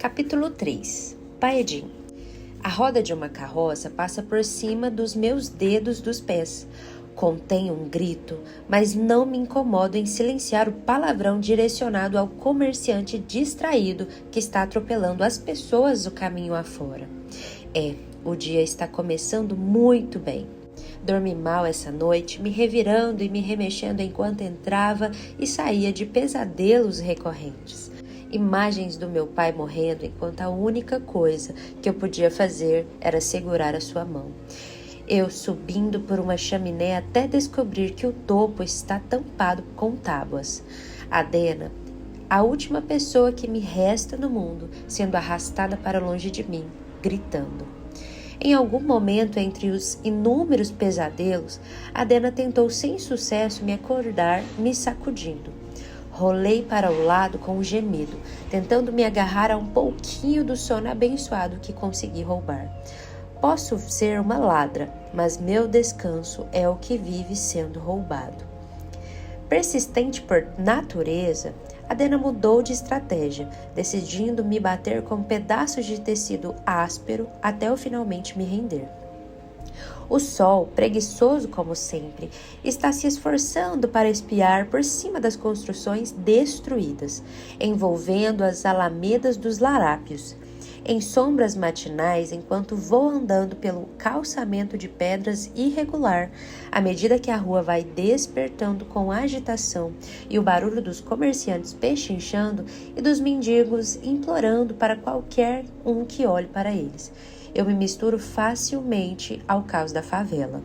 Capítulo 3. Paedim. A roda de uma carroça passa por cima dos meus dedos dos pés. Contenho um grito, mas não me incomodo em silenciar o palavrão direcionado ao comerciante distraído que está atropelando as pessoas do caminho afora. O dia está começando muito bem. Dormi mal essa noite, me revirando e me remexendo enquanto entrava e saía de pesadelos recorrentes. Imagens do meu pai morrendo enquanto a única coisa que eu podia fazer era segurar a sua mão. Eu subindo por uma chaminé até descobrir que o topo está tampado com tábuas. Adena, a última pessoa que me resta no mundo, sendo arrastada para longe de mim, gritando. Em algum momento entre os inúmeros pesadelos, Adena tentou sem sucesso me acordar, me sacudindo. Rolei para o lado com um gemido, tentando me agarrar a um pouquinho do sono abençoado que consegui roubar. Posso ser uma ladra, mas meu descanso é o que vive sendo roubado. Persistente por natureza, Adena mudou de estratégia, decidindo me bater com pedaços de tecido áspero até eu finalmente me render. O sol, preguiçoso como sempre, está se esforçando para espiar por cima das construções destruídas, envolvendo as alamedas dos larápios. Em sombras matinais, enquanto vou andando pelo calçamento de pedras irregular, à medida que a rua vai despertando com agitação e o barulho dos comerciantes pechinchando e dos mendigos implorando para qualquer um que olhe para eles. Eu me misturo facilmente ao caos da favela.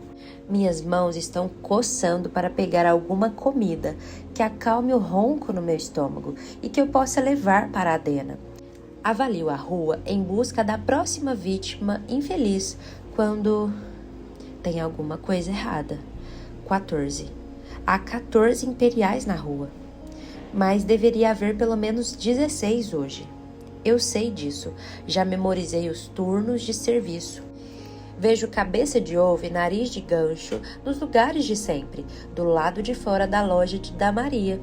Minhas mãos estão coçando para pegar alguma comida que acalme o ronco no meu estômago e que eu possa levar para Adena. Avalio a rua em busca da próxima vítima infeliz quando tem alguma coisa errada. 14. Há 14 imperiais na rua, mas deveria haver pelo menos 16 hoje. Eu sei disso, já memorizei os turnos de serviço. Vejo cabeça de ovo e nariz de gancho nos lugares de sempre, do lado de fora da loja da Maria,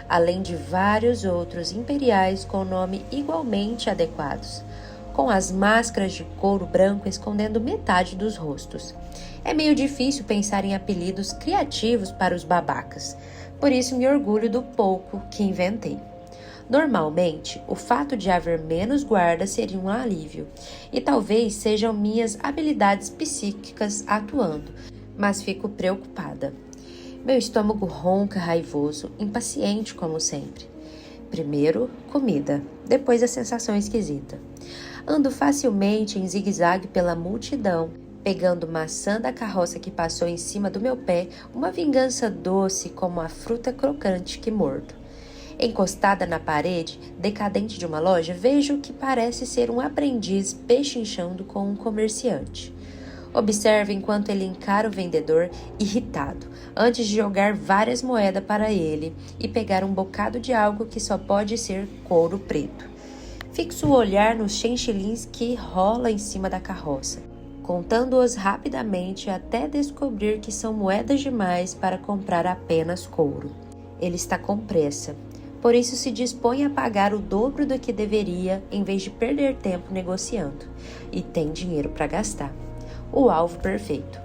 além de vários outros imperiais com nome igualmente adequados, com as máscaras de couro branco escondendo metade dos rostos. É meio difícil pensar em apelidos criativos para os babacas, por isso me orgulho do pouco que inventei. Normalmente, o fato de haver menos guardas seria um alívio, e talvez sejam minhas habilidades psíquicas atuando, mas fico preocupada. Meu estômago ronca raivoso, impaciente como sempre. Primeiro, comida, depois a sensação esquisita. Ando facilmente em zigue-zague pela multidão, pegando maçã da carroça que passou em cima do meu pé, uma vingança doce como a fruta crocante que mordo. Encostada na parede, decadente de uma loja, vejo que parece ser um aprendiz pechinchando com um comerciante. Observo enquanto ele encara o vendedor, irritado, antes de jogar várias moedas para ele e pegar um bocado de algo que só pode ser couro preto. Fixo o olhar nos chinchilins que rola em cima da carroça, contando-os rapidamente até descobrir que são moedas demais para comprar apenas couro. Ele está com pressa. Por isso se dispõe a pagar o dobro do que deveria em vez de perder tempo negociando. E tem dinheiro para gastar. O alvo perfeito.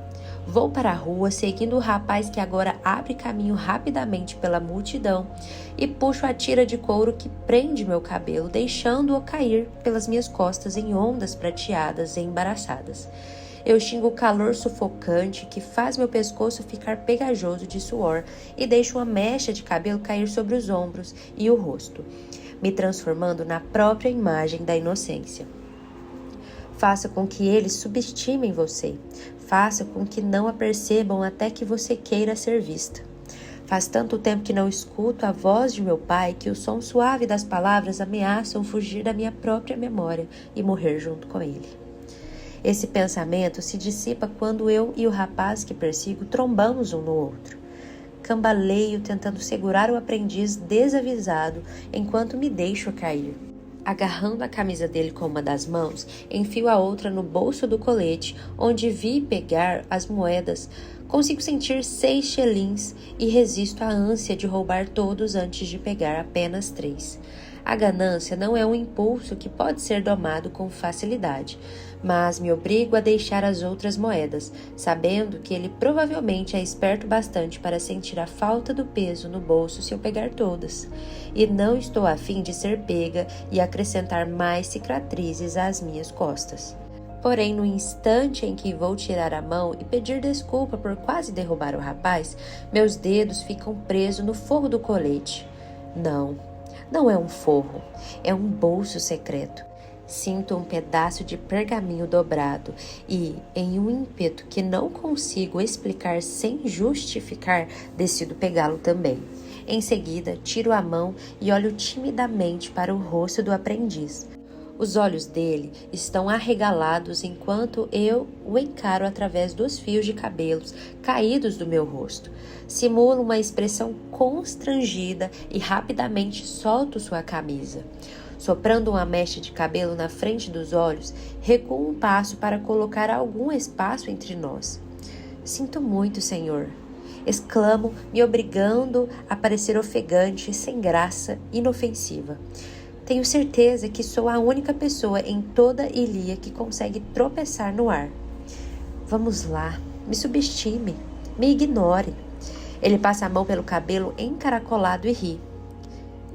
Vou para a rua seguindo o rapaz que agora abre caminho rapidamente pela multidão e puxo a tira de couro que prende meu cabelo, deixando-o cair pelas minhas costas em ondas prateadas e embaraçadas. Eu xingo o calor sufocante que faz meu pescoço ficar pegajoso de suor e deixo uma mecha de cabelo cair sobre os ombros e o rosto, me transformando na própria imagem da inocência. Faça com que eles subestimem você. Faça com que não a percebam até que você queira ser vista. Faz tanto tempo que não escuto a voz de meu pai que o som suave das palavras ameaçam fugir da minha própria memória e morrer junto com ele. Esse pensamento se dissipa quando eu e o rapaz que persigo trombamos um no outro. Cambaleio tentando segurar o aprendiz desavisado enquanto me deixo cair. Agarrando a camisa dele com uma das mãos, enfio a outra no bolso do colete, onde vi pegar as moedas. Consigo sentir 6 xelins e resisto à ânsia de roubar todos antes de pegar apenas 3. A ganância não é um impulso que pode ser domado com facilidade, mas me obrigo a deixar as outras moedas, sabendo que ele provavelmente é esperto bastante para sentir a falta do peso no bolso se eu pegar todas. E não estou a fim de ser pega e acrescentar mais cicatrizes às minhas costas. Porém, no instante em que vou tirar a mão e pedir desculpa por quase derrubar o rapaz, meus dedos ficam presos no forro do colete. Não é um forro, é um bolso secreto. Sinto um pedaço de pergaminho dobrado e, em um ímpeto que não consigo explicar sem justificar, decido pegá-lo também. Em seguida, tiro a mão e olho timidamente para o rosto do aprendiz. Os olhos dele estão arregalados enquanto eu o encaro através dos fios de cabelos caídos do meu rosto. Simulo uma expressão constrangida e rapidamente solto sua camisa. Soprando uma mecha de cabelo na frente dos olhos, recuo um passo para colocar algum espaço entre nós. Sinto muito, senhor. Exclamo, me obrigando a parecer ofegante, sem graça, inofensiva. Tenho certeza que sou a única pessoa em toda Ilia que consegue tropeçar no ar. Vamos lá, me subestime, me ignore. Ele passa a mão pelo cabelo encaracolado e ri.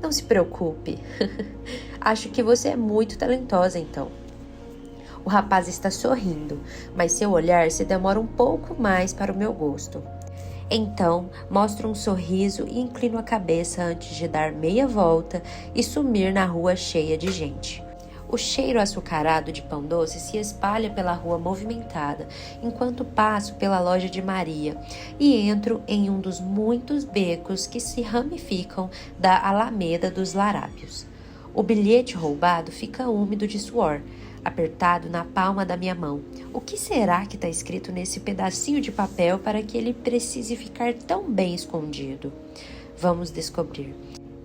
Não se preocupe. Acho que você é muito talentosa, então. O rapaz está sorrindo, mas seu olhar se demora um pouco mais para o meu gosto. Então, mostro um sorriso e inclino a cabeça antes de dar meia volta e sumir na rua cheia de gente. O cheiro açucarado de pão doce se espalha pela rua movimentada, enquanto passo pela loja de Maria e entro em um dos muitos becos que se ramificam da Alameda dos Larápios. O bilhete roubado fica úmido de suor, apertado na palma da minha mão. O que será que está escrito nesse pedacinho de papel para que ele precise ficar tão bem escondido? Vamos descobrir.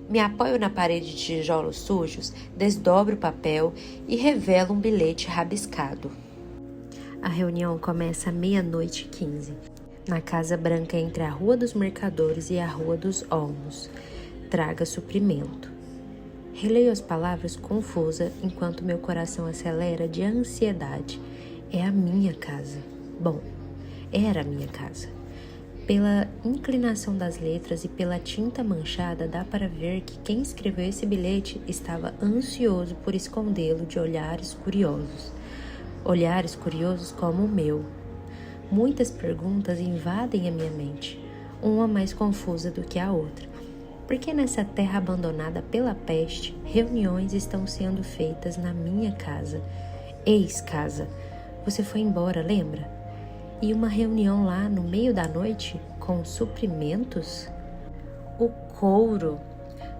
Me apoio na parede de tijolos sujos, desdobro o papel e revelo um bilhete rabiscado. A reunião começa à 00:15, na Casa Branca entre a Rua dos Mercadores e a Rua dos Olmos. Traga suprimento. Releio as palavras confusa enquanto meu coração acelera de ansiedade. É a minha casa. Bom, era a minha casa. Pela inclinação das letras e pela tinta manchada, dá para ver que quem escreveu esse bilhete estava ansioso por escondê-lo de olhares curiosos. Olhares curiosos como o meu. Muitas perguntas invadem a minha mente, uma mais confusa do que a outra. Por que nessa terra abandonada pela peste, reuniões estão sendo feitas na minha casa? Ex-casa. Você foi embora, lembra? E uma reunião lá no meio da noite com suprimentos? O couro.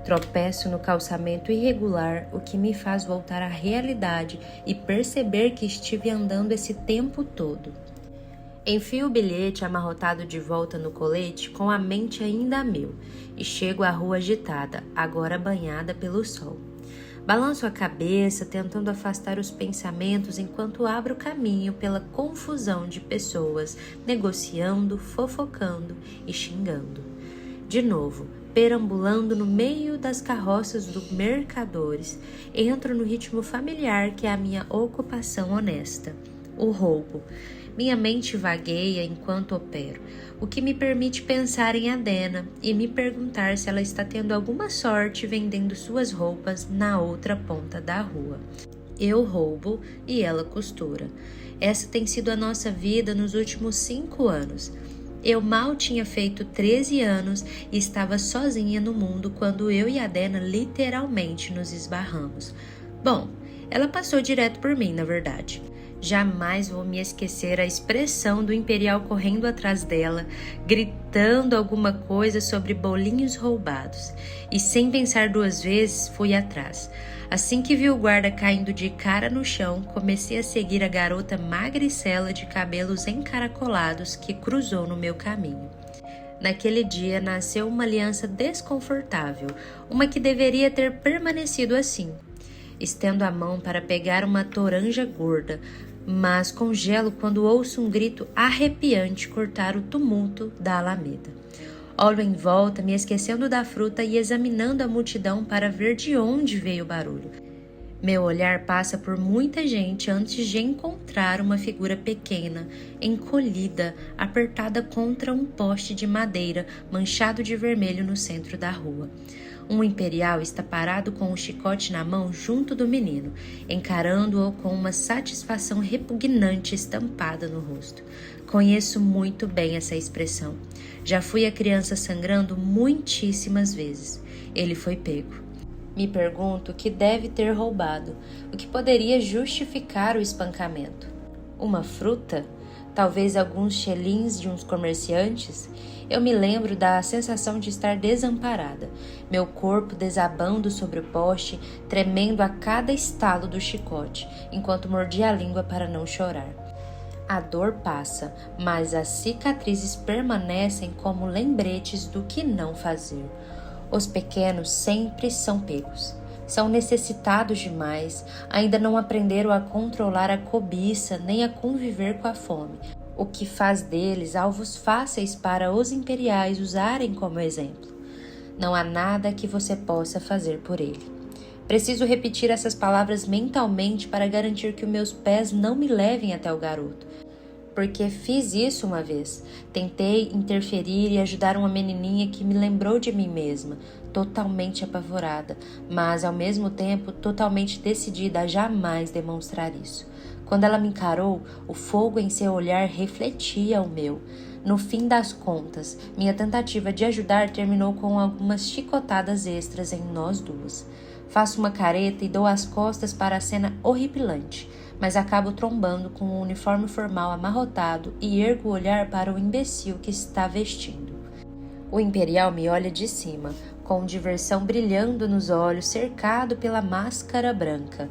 Tropeço no calçamento irregular, o que me faz voltar à realidade e perceber que estive andando esse tempo todo. Enfio o bilhete amarrotado de volta no colete com a mente ainda a mil e chego à rua agitada, agora banhada pelo sol. Balanço a cabeça, tentando afastar os pensamentos enquanto abro caminho pela confusão de pessoas negociando, fofocando e xingando. De novo, perambulando no meio das carroças dos mercadores, entro no ritmo familiar que é a minha ocupação honesta, o roubo. Minha mente vagueia enquanto opero, o que me permite pensar em Adena e me perguntar se ela está tendo alguma sorte vendendo suas roupas na outra ponta da rua. Eu roubo e ela costura. Essa tem sido a nossa vida nos últimos 5 anos. Eu mal tinha feito 13 anos e estava sozinha no mundo quando eu e Adena literalmente nos esbarramos. Bom, ela passou direto por mim, na verdade. Jamais vou me esquecer a expressão do Imperial correndo atrás dela, gritando alguma coisa sobre bolinhos roubados. E sem pensar 2 vezes, fui atrás. Assim que vi o guarda caindo de cara no chão, comecei a seguir a garota magricela de cabelos encaracolados que cruzou no meu caminho. Naquele dia nasceu uma aliança desconfortável, uma que deveria ter permanecido assim. Estendo a mão para pegar uma toranja gorda, mas congelo quando ouço um grito arrepiante cortar o tumulto da Alameda. Olho em volta, me esquecendo da fruta e examinando a multidão para ver de onde veio o barulho. Meu olhar passa por muita gente antes de encontrar uma figura pequena, encolhida, apertada contra um poste de madeira manchado de vermelho no centro da rua. Um imperial está parado com um chicote na mão junto do menino, encarando-o com uma satisfação repugnante estampada no rosto. Conheço muito bem essa expressão. Já fui a criança sangrando muitíssimas vezes. Ele foi pego. Me pergunto o que deve ter roubado, o que poderia justificar o espancamento. Uma fruta? Talvez alguns xelins de uns comerciantes? Eu me lembro da sensação de estar desamparada, meu corpo desabando sobre o poste, tremendo a cada estalo do chicote, enquanto mordia a língua para não chorar. A dor passa, mas as cicatrizes permanecem como lembretes do que não fazer. Os pequenos sempre são pegos. São necessitados demais, ainda não aprenderam a controlar a cobiça nem a conviver com a fome, o que faz deles alvos fáceis para os imperiais usarem como exemplo. Não há nada que você possa fazer por ele. Preciso repetir essas palavras mentalmente para garantir que os meus pés não me levem até o garoto. Porque fiz isso uma vez. Tentei interferir e ajudar uma menininha que me lembrou de mim mesma, totalmente apavorada, mas ao mesmo tempo totalmente decidida a jamais demonstrar isso. Quando ela me encarou, o fogo em seu olhar refletia o meu. No fim das contas, minha tentativa de ajudar terminou com algumas chicotadas extras em nós duas. Faço uma careta e dou as costas para a cena horripilante, mas acabo trombando com o uniforme formal amarrotado e ergo o olhar para o imbecil que está vestindo. O imperial me olha de cima, com diversão brilhando nos olhos, cercado pela máscara branca.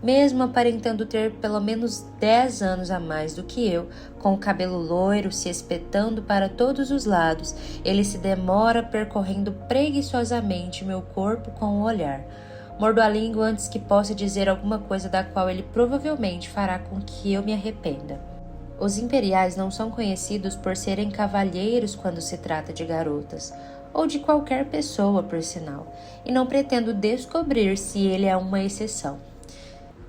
Mesmo aparentando ter pelo menos 10 anos a mais do que eu, com o cabelo loiro se espetando para todos os lados, ele se demora percorrendo preguiçosamente meu corpo com o olhar. Mordo a língua antes que possa dizer alguma coisa da qual ele provavelmente fará com que eu me arrependa. Os imperiais não são conhecidos por serem cavalheiros quando se trata de garotas, ou de qualquer pessoa, por sinal, e não pretendo descobrir se ele é uma exceção.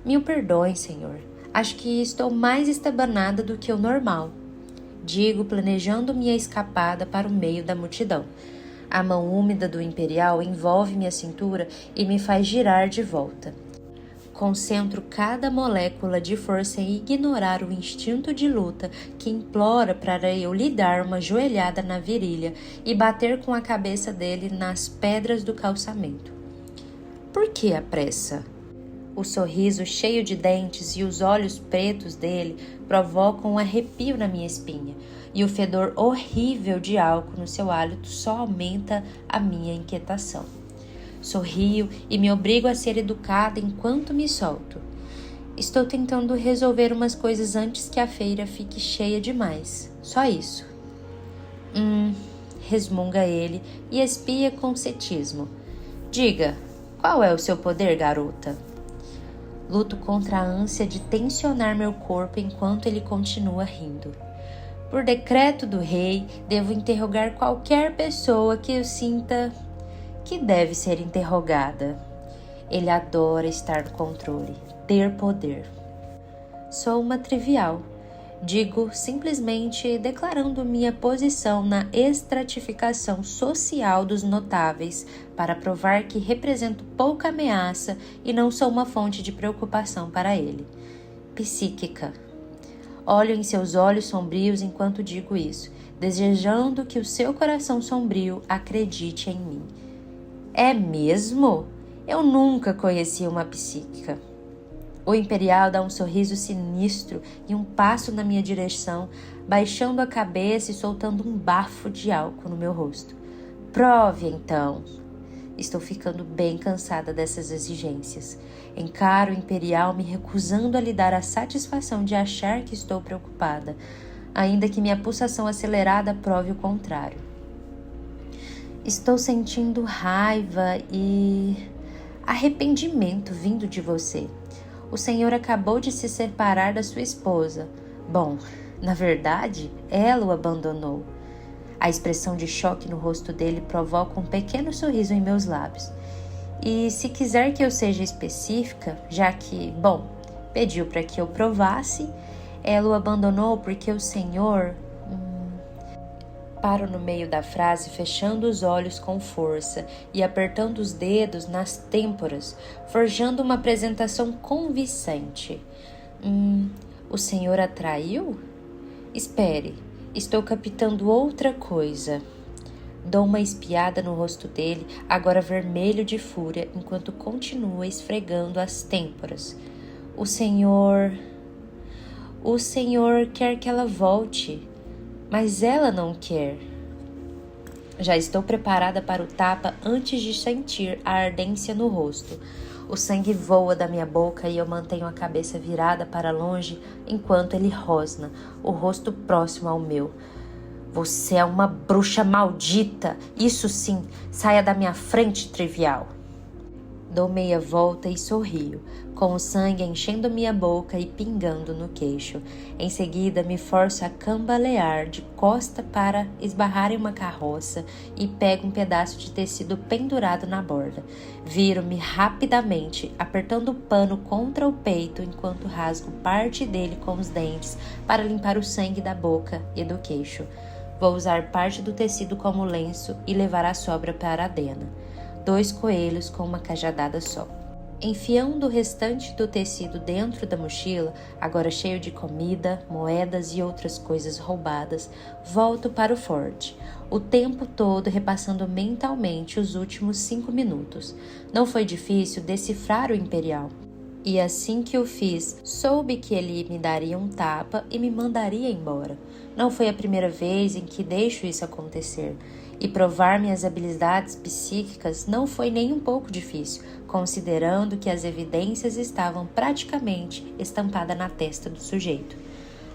Mil perdões, senhor. Acho que estou mais estabanada do que o normal. Digo, planejando minha escapada para o meio da multidão. A mão úmida do imperial envolve minha cintura e me faz girar de volta. Concentro cada molécula de força em ignorar o instinto de luta que implora para eu lhe dar uma joelhada na virilha e bater com a cabeça dele nas pedras do calçamento. Por que a pressa? O sorriso cheio de dentes e os olhos pretos dele provocam um arrepio na minha espinha, e o fedor horrível de álcool no seu hálito só aumenta a minha inquietação. Sorrio e me obrigo a ser educada enquanto me solto. Estou tentando resolver umas coisas antes que a feira fique cheia demais. Só isso. Resmunga ele e espia com cetismo. Diga, qual é o seu poder, garota? Luto contra a ânsia de tensionar meu corpo enquanto ele continua rindo. Por decreto do rei, devo interrogar qualquer pessoa que eu sinta que deve ser interrogada. Ele adora estar no controle, ter poder. Sou uma trivial. Digo simplesmente declarando minha posição na estratificação social dos notáveis para provar que represento pouca ameaça e não sou uma fonte de preocupação para ele. Psíquica. Olho em seus olhos sombrios enquanto digo isso, desejando que o seu coração sombrio acredite em mim. É mesmo? Eu nunca conheci uma psíquica. O imperial dá um sorriso sinistro e um passo na minha direção, baixando a cabeça e soltando um bafo de álcool no meu rosto. Prove, então. Estou ficando bem cansada dessas exigências. Encaro o imperial me recusando a lhe dar a satisfação de achar que estou preocupada, ainda que minha pulsação acelerada prove o contrário. Estou sentindo raiva e arrependimento vindo de você. O senhor acabou de se separar da sua esposa. Bom, na verdade, ela o abandonou. A expressão de choque no rosto dele provoca um pequeno sorriso em meus lábios. E se quiser que eu seja específica, já que, bom, pediu para que eu provasse, ela o abandonou porque o Senhor... Paro no meio da frase, fechando os olhos com força e apertando os dedos nas têmporas, forjando uma apresentação convincente. O Senhor a traiu? Espere, estou captando outra coisa. Dou uma espiada no rosto dele, agora vermelho de fúria, enquanto continua esfregando as têmporas. O Senhor quer que ela volte, mas ela não quer. Já estou preparada para o tapa antes de sentir a ardência no rosto. O sangue voa da minha boca e eu mantenho a cabeça virada para longe enquanto ele rosna, o rosto próximo ao meu. Você é uma bruxa maldita! Isso sim, saia da minha frente, trivial! Dou meia volta e sorrio, com o sangue enchendo minha boca e pingando no queixo. Em seguida, me forço a cambalear de costa para esbarrar em uma carroça e pego um pedaço de tecido pendurado na borda. Viro-me rapidamente, apertando o pano contra o peito enquanto rasgo parte dele com os dentes para limpar o sangue da boca e do queixo. Vou usar parte do tecido como lenço e levar a sobra para a Dena. 2 coelhos com uma cajadada só. Enfiando o restante do tecido dentro da mochila, agora cheio de comida, moedas e outras coisas roubadas, volto para o forte, o tempo todo repassando mentalmente os últimos 5 minutos. Não foi difícil decifrar o Imperial. E assim que o fiz, soube que ele me daria um tapa e me mandaria embora. Não foi a primeira vez em que deixo isso acontecer. E provar minhas habilidades psíquicas não foi nem um pouco difícil, considerando que as evidências estavam praticamente estampadas na testa do sujeito.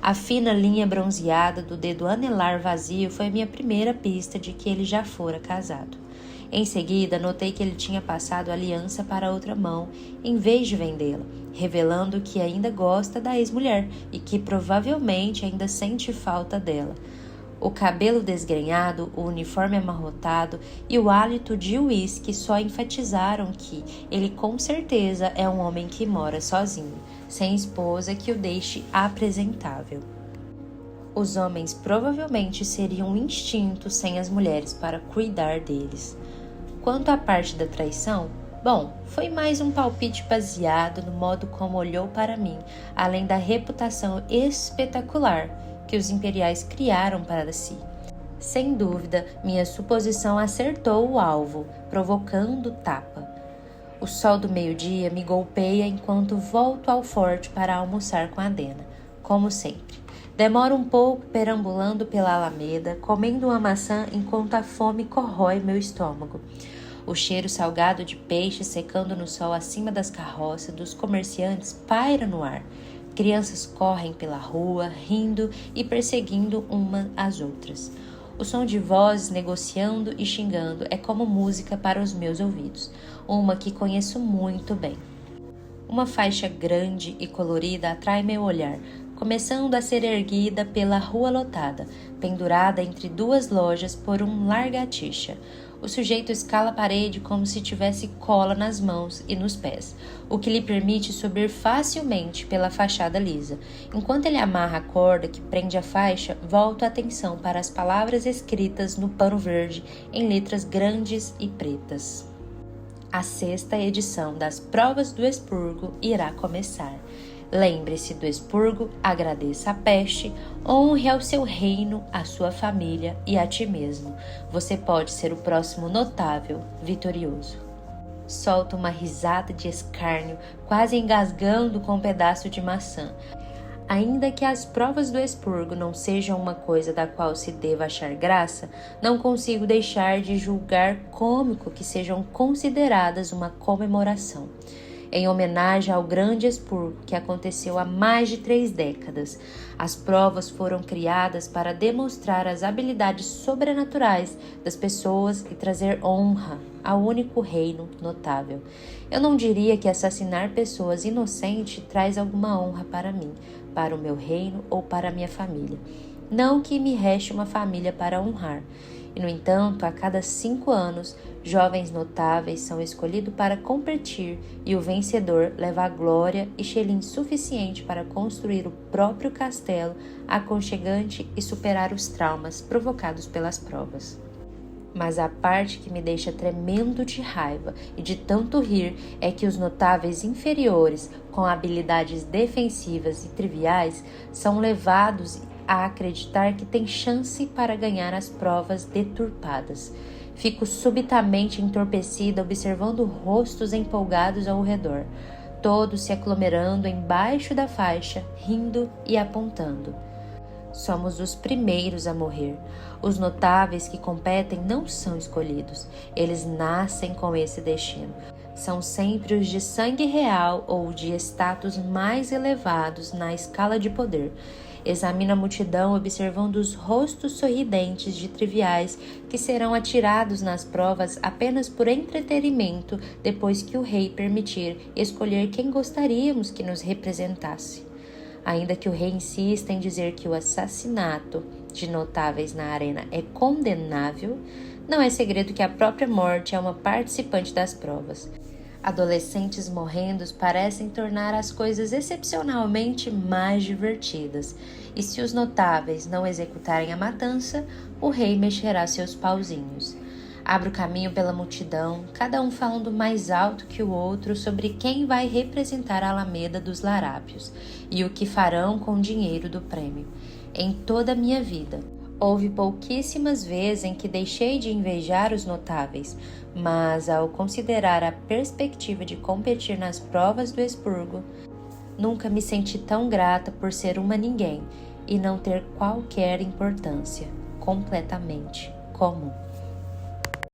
A fina linha bronzeada do dedo anelar vazio foi a minha primeira pista de que ele já fora casado. Em seguida, notei que ele tinha passado a aliança para outra mão, em vez de vendê-la, revelando que ainda gosta da ex-mulher e que provavelmente ainda sente falta dela. O cabelo desgrenhado, o uniforme amarrotado e o hálito de uísque só enfatizaram que ele com certeza é um homem que mora sozinho, sem esposa que o deixe apresentável. Os homens provavelmente seriam um instinto sem as mulheres para cuidar deles. Quanto à parte da traição, bom, foi mais um palpite baseado no modo como olhou para mim, além da reputação espetacular que os imperiais criaram para si. Sem dúvida, minha suposição acertou o alvo, provocando tapa. O sol do meio-dia me golpeia enquanto volto ao forte para almoçar com a Dena, como sempre. Demoro um pouco perambulando pela alameda, comendo uma maçã enquanto a fome corrói meu estômago. O cheiro salgado de peixe secando no sol acima das carroças dos comerciantes paira no ar. Crianças correm pela rua, rindo e perseguindo umas às outras. O som de vozes negociando e xingando é como música para os meus ouvidos, uma que conheço muito bem. Uma faixa grande e colorida atrai meu olhar, começando a ser erguida pela rua lotada, pendurada entre 2 lojas por um largatixa. O sujeito escala a parede como se tivesse cola nas mãos e nos pés, o que lhe permite subir facilmente pela fachada lisa. Enquanto ele amarra a corda que prende a faixa, volto a atenção para as palavras escritas no pano verde em letras grandes e pretas. A 6ª edição das Provas do Expurgo irá começar. Lembre-se do expurgo, agradeça a peste, honre ao seu reino, a sua família e a ti mesmo. Você pode ser o próximo notável, vitorioso. Solto uma risada de escárnio, quase engasgando com um pedaço de maçã. Ainda que as provas do expurgo não sejam uma coisa da qual se deva achar graça, não consigo deixar de julgar cômico que sejam consideradas uma comemoração. Em homenagem ao grande expurgo que aconteceu há mais de 3 décadas. As provas foram criadas para demonstrar as habilidades sobrenaturais das pessoas e trazer honra ao único reino notável. Eu não diria que assassinar pessoas inocentes traz alguma honra para mim, para o meu reino ou para a minha família. Não que me reste uma família para honrar. E, no entanto, a cada 5 anos, jovens notáveis são escolhidos para competir e o vencedor leva a glória e xelim suficiente para construir o próprio castelo aconchegante e superar os traumas provocados pelas provas. Mas a parte que me deixa tremendo de raiva e de tanto rir é que os notáveis inferiores, com habilidades defensivas e triviais, são levados a acreditar que têm chance para ganhar as provas deturpadas. Fico subitamente entorpecida observando rostos empolgados ao redor, todos se aglomerando embaixo da faixa, rindo e apontando. Somos os primeiros a morrer. Os notáveis que competem não são escolhidos. Eles nascem com esse destino. São sempre os de sangue real ou de status mais elevados na escala de poder. Examina a multidão observando os rostos sorridentes de triviais que serão atirados nas provas apenas por entretenimento depois que o rei permitir escolher quem gostaríamos que nos representasse. Ainda que o rei insista em dizer que o assassinato de notáveis na arena é condenável, não é segredo que a própria morte é uma participante das provas. Adolescentes morrendo parecem tornar as coisas excepcionalmente mais divertidas, e se os notáveis não executarem a matança, o rei mexerá seus pauzinhos. Abro caminho pela multidão, cada um falando mais alto que o outro sobre quem vai representar a Alameda dos Larápios e o que farão com o dinheiro do prêmio. Em toda a minha vida, houve pouquíssimas vezes em que deixei de invejar os notáveis, mas ao considerar a perspectiva de competir nas provas do expurgo, nunca me senti tão grata por ser uma ninguém e não ter qualquer importância, completamente comum.